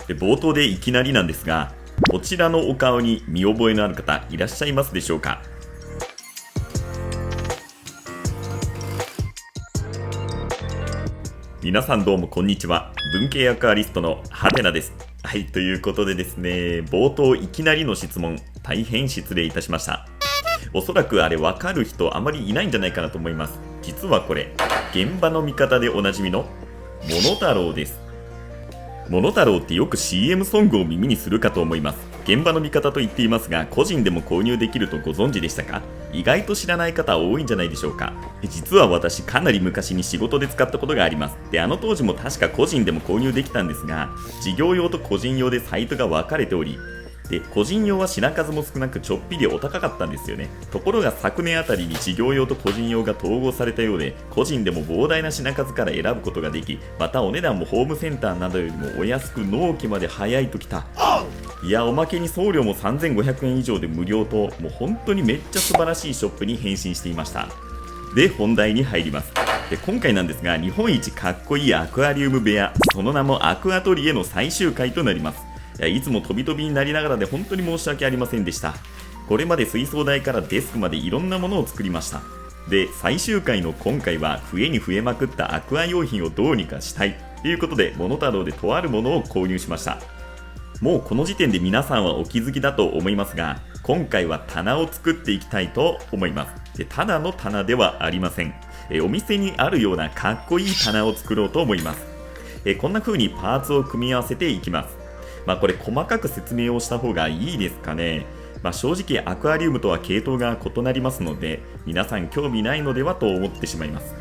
で、冒頭でいきなりなんですが、こちらのお顔に見覚えのある方いらっしゃいますでしょうか？皆さんどうもこんにちは。文系アクアリストのハテナです。はい、ということでですね、冒頭いきなりの質問、大変失礼いたしました。おそらくあれ分かる人あまりいないんじゃないかなと思います。実はこれ、現場の味方でおなじみのモノタロウです。モノタロウってよく CM ソングを耳にするかと思います。現場の味方と言っていますが、個人でも購入できるとご存知でしたか？意外と知らない方多いんじゃないでしょうか。実は私かなり昔に仕事で使ったことがあります。で、あの当時も確か個人でも購入できたんですが、事業用と個人用でサイトが分かれており、で、個人用は品数も少なくちょっぴりお高かったんですよね。ところが昨年あたりに事業用と個人用が統合されたようで、個人でも膨大な品数から選ぶことができ、またお値段もホームセンターなどよりもお安く納期まで早いときた。いや、おまけに送料も3500円以上で無料と、もう本当にめっちゃ素晴らしいショップに変身していました。で、本題に入ります。で、今回なんですが、日本一かっこいいアクアリウム部屋、その名もアクアトリエの最終回となります。いつも飛び飛びになりながらで本当に申し訳ありませんでした。これまで水槽台からデスクまでいろんなものを作りました。で、最終回の今回は増えに増えまくったアクア用品をどうにかしたいということで、モノタロウでとあるものを購入しました。もうこの時点で皆さんはお気づきだと思いますが、今回は棚を作っていきたいと思います。で、ただの棚ではありません。お店にあるようなかっこいい棚を作ろうと思います。こんな風にパーツを組み合わせていきます。これ細かく説明をした方がいいですかね。正直アクアリウムとは系統が異なりますので、皆さん興味ないのではと思ってしまいます。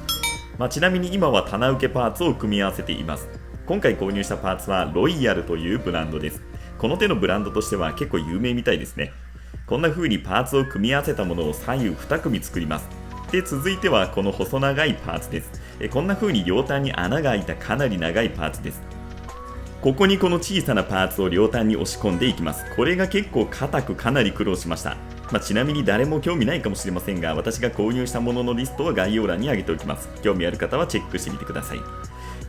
ちなみに今は棚受けパーツを組み合わせています。今回購入したパーツはロイヤルというブランドです。この手のブランドとしては結構有名みたいですね。こんな風にパーツを組み合わせたものを左右2組作ります。で、続いてはこの細長いパーツです。こんな風に両端に穴が開いたかなり長いパーツです。ここにこの小さなパーツを両端に押し込んでいきます。これが結構硬くかなり苦労しました。ちなみに誰も興味ないかもしれませんが、私が購入したもののリストは概要欄に上げておきます。興味ある方はチェックしてみてください。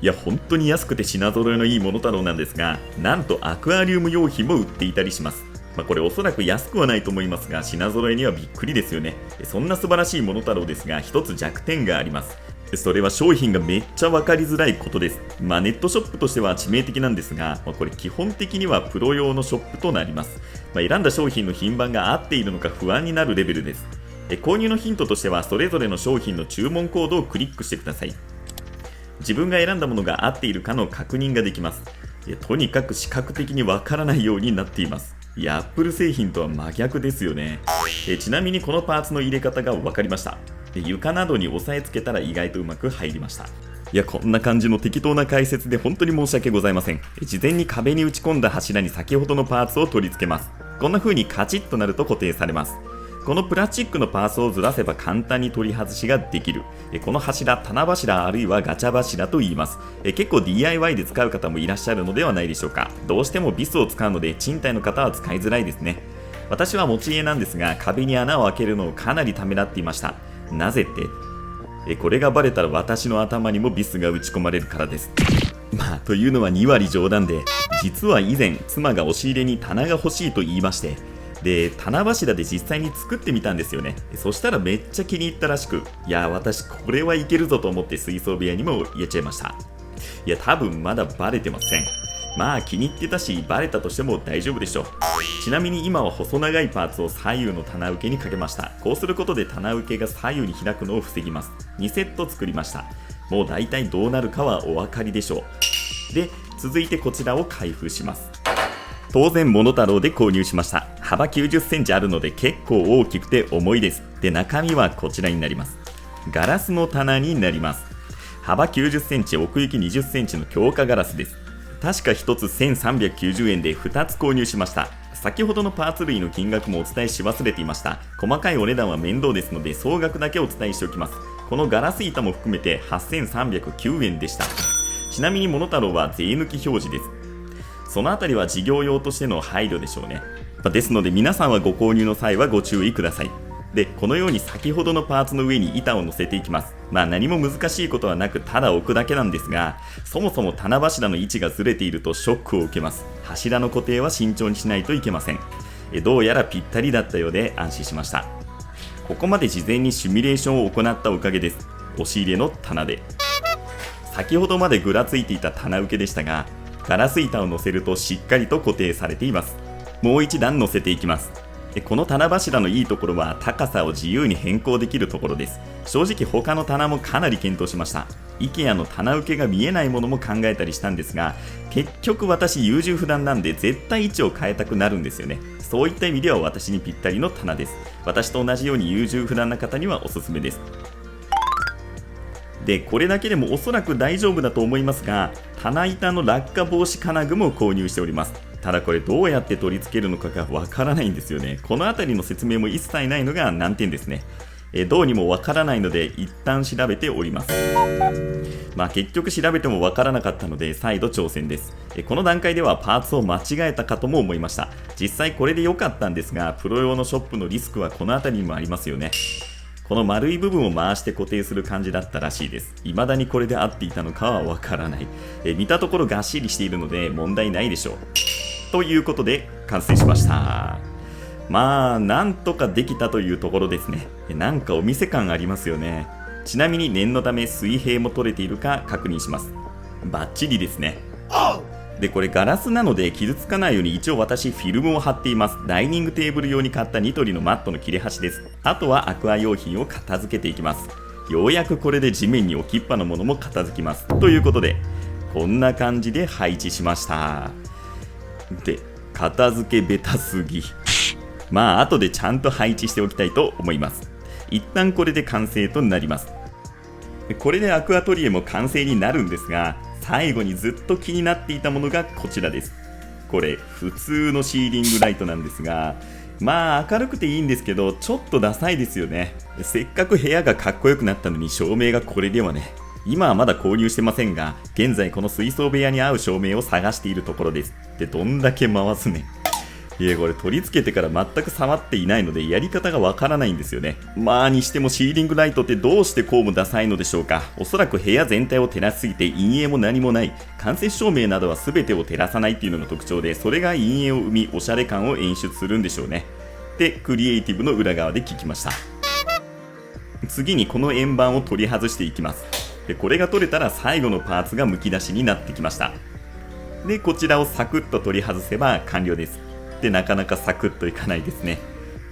いや、本当に安くて品揃えのいいモノタロウなんですが、なんとアクアリウム用品も売っていたりします。これおそらく安くはないと思いますが、品揃えにはびっくりですよね。そんな素晴らしいモノタロウですが、一つ弱点があります。それは商品がめっちゃ分かりづらいことです。ネットショップとしては致命的なんですが、これ基本的にはプロ用のショップとなります。選んだ商品の品番が合っているのか不安になるレベルです。購入のヒントとしては、それぞれの商品の注文コードをクリックしてください。自分が選んだものが合っているかの確認ができます。とにかく視覚的にわからないようになっています。いや、Apple 製品とは真逆ですよね。ちなみにこのパーツの入れ方が分かりました。床などに押さえつけたら意外とうまく入りました。いや、こんな感じの適当な解説で本当に申し訳ございません。事前に壁に打ち込んだ柱に先ほどのパーツを取り付けます。こんな風にカチッとなると固定されます。このプラスチックのパーツをずらせば簡単に取り外しができる。この柱、棚柱あるいはガチャ柱と言います。結構 DIY で使う方もいらっしゃるのではないでしょうか。どうしてもビスを使うので賃貸の方は使いづらいですね。私は持ち家なんですが、壁に穴を開けるのをかなりためらっていました。なぜって、これがバレたら私の頭にもビスが打ち込まれるからです。というのは2割冗談で、実は以前妻が押し入れに棚が欲しいと言いまして、で、棚柱で実際に作ってみたんですよね。そしたらめっちゃ気に入ったらしく、いや、私これはいけるぞと思って水槽部屋にも入れちゃいました。いや、多分まだバレてません。気に入ってたし、バレたとしても大丈夫でしょう。ちなみに今は細長いパーツを左右の棚受けにかけました。こうすることで棚受けが左右に開くのを防ぎます。2セット作りました。もう大体どうなるかはお分かりでしょう。で、続いてこちらを開封します。当然モノタロウで購入しました。幅90センチあるので結構大きくて重いです。で、中身はこちらになります。ガラスの棚になります。幅90センチ、奥行き20センチの強化ガラスです。確か1つ1390円で2つ購入しました。先ほどのパーツ類の金額もお伝えし忘れていました。細かいお値段は面倒ですので総額だけお伝えしておきます。このガラス板も含めて8309円でした。ちなみにモノタロウは税抜き表示です。そのあたりは事業用としての配慮でしょうね。ですので皆さんはご購入の際はご注意ください。で、このように先ほどのパーツの上に板を乗せていきます。何も難しいことはなく、ただ置くだけなんですが、そもそも棚柱の位置がずれているとショックを受けます。柱の固定は慎重にしないといけません。どうやらぴったりだったようで安心しました。ここまで事前にシミュレーションを行ったおかげです。押し入れの棚で。先ほどまでぐらついていた棚受けでしたが、ガラス板を乗せるとしっかりと固定されています。もう一段乗せていきます。この棚柱のいいところは高さを自由に変更できるところです。正直他の棚もかなり検討しました。 IKEA の棚受けが見えないものも考えたりしたんですが、結局私優柔不断なんで絶対位置を変えたくなるんですよね。そういった意味では私にぴったりの棚です。私と同じように優柔不断な方にはおすすめです。で、これだけでもおそらく大丈夫だと思いますが、棚板の落下防止金具も購入しております。ただこれどうやって取り付けるのかがわからないんですよね。このあたりの説明も一切ないのが難点ですね。どうにもわからないので一旦調べております。結局調べてもわからなかったので再度挑戦です。この段階ではパーツを間違えたかとも思いました。実際これで良かったんですが、プロ用のショップのリスクはこのあたりにもありますよね。この丸い部分を回して固定する感じだったらしいです。未だにこれで合っていたのかはわからない。見たところがっしりしているので問題ないでしょう。ということで完成しました。なんとかできたというところですね。なんかお店感ありますよね。ちなみに念のため水平も取れているか確認します。バッチリですね。で、これガラスなので傷つかないように一応私フィルムを貼っています。ダイニングテーブル用に買ったニトリのマットの切れ端です。あとはアクア用品を片付けていきます。ようやくこれで地面に置きっぱのものも片付きます。ということでこんな感じで配置しました。で、片付けベタすぎ。後でちゃんと配置しておきたいと思います。一旦これで完成となります。これでアクアトリエも完成になるんですが、最後にずっと気になっていたものがこちらです。これ普通のシーリングライトなんですが、明るくていいんですけどちょっとダサいですよね。せっかく部屋がかっこよくなったのに照明がこれではね。今はまだ購入してませんが、現在この水槽部屋に合う照明を探しているところです。で、どんだけ回すね。これ取り付けてから全く触っていないのでやり方がわからないんですよね。にしてもシーリングライトってどうしてこうもダサいのでしょうか。おそらく部屋全体を照らしすぎて陰影も何もない、間接照明などは全てを照らさないっていうのが特徴で、それが陰影を生みおしゃれ感を演出するんでしょうね。で、クリエイティブの裏側で聞きました。次にこの円盤を取り外していきます。で、これが取れたら最後のパーツがむき出しになってきました。で、こちらをサクッと取り外せば完了です。で、なかなかサクッといかないですね。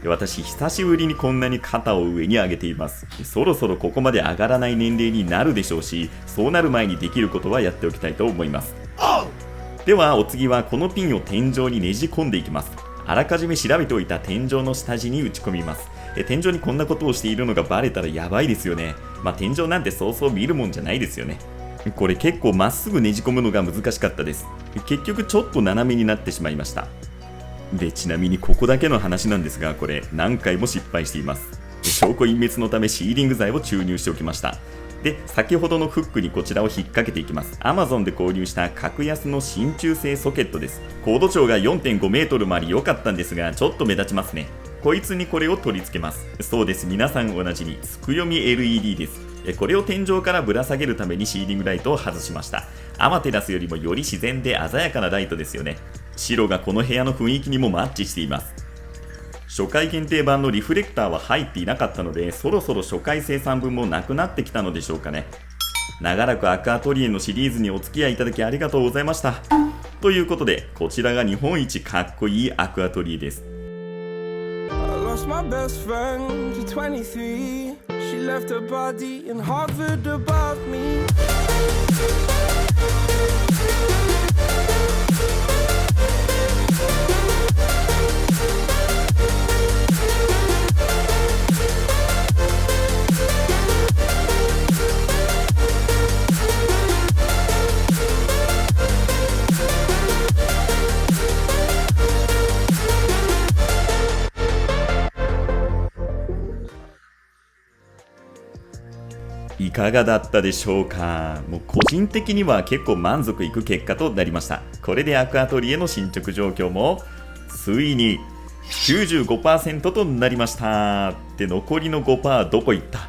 私久しぶりにこんなに肩を上に上げています。そろそろここまで上がらない年齢になるでしょうし、そうなる前にできることはやっておきたいと思います。ではお次はこのピンを天井にねじ込んでいきます。あらかじめ調べておいた天井の下地に打ち込みます。天井にこんなことをしているのがバレたらやばいですよね。天井なんてそうそう見るもんじゃないですよね。これ結構まっすぐねじ込むのが難しかったです。結局ちょっと斜めになってしまいました。で、ちなみにここだけの話なんですが、これ何回も失敗しています。証拠隠滅のためシーリング剤を注入しておきました。で、先ほどのフックにこちらを引っ掛けていきます。 Amazon で購入した格安の真鍮製ソケットです。コード長が 4.5 メートルもあり良かったんですが、ちょっと目立ちますね。こいつにこれを取り付けます。そうです、皆さんおなじみつくよみ LED です。これを天井からぶら下げるためにシーリングライトを外しました。アマテラスよりもより自然で鮮やかなライトですよね。白がこの部屋の雰囲気にもマッチしています。初回限定版のリフレクターは入っていなかったので、そろそろ初回生産分もなくなってきたのでしょうかね。長らくアクアトリエのシリーズにお付き合いいただきありがとうございました。ということで、こちらが日本一かっこいいアクアトリエです。Lost my best friend to 23. She left her body in Harvard above me. いかがだったでしょうか。もう個人的には結構満足いく結果となりました。これでアクアトリエの進捗状況もついに95% となりました。で、残りの 5% どこ行った？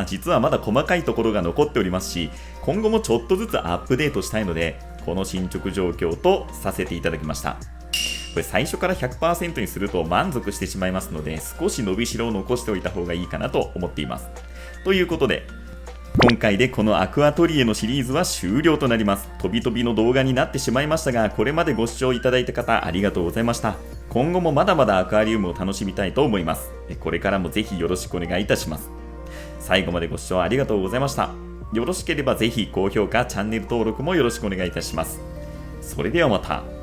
実はまだ細かいところが残っておりますし、今後もちょっとずつアップデートしたいので、この進捗状況とさせていただきました。これ最初から 100% にすると満足してしまいますので、少し伸びしろを残しておいた方がいいかなと思っています。ということで、今回でこのアクアトリエのシリーズは終了となります。飛び飛びの動画になってしまいましたが、これまでご視聴いただいた方ありがとうございました。今後もまだまだアクアリウムを楽しみたいと思います。これからもぜひよろしくお願いいたします。最後までご視聴ありがとうございました。よろしければぜひ高評価、チャンネル登録もよろしくお願いいたします。それではまた。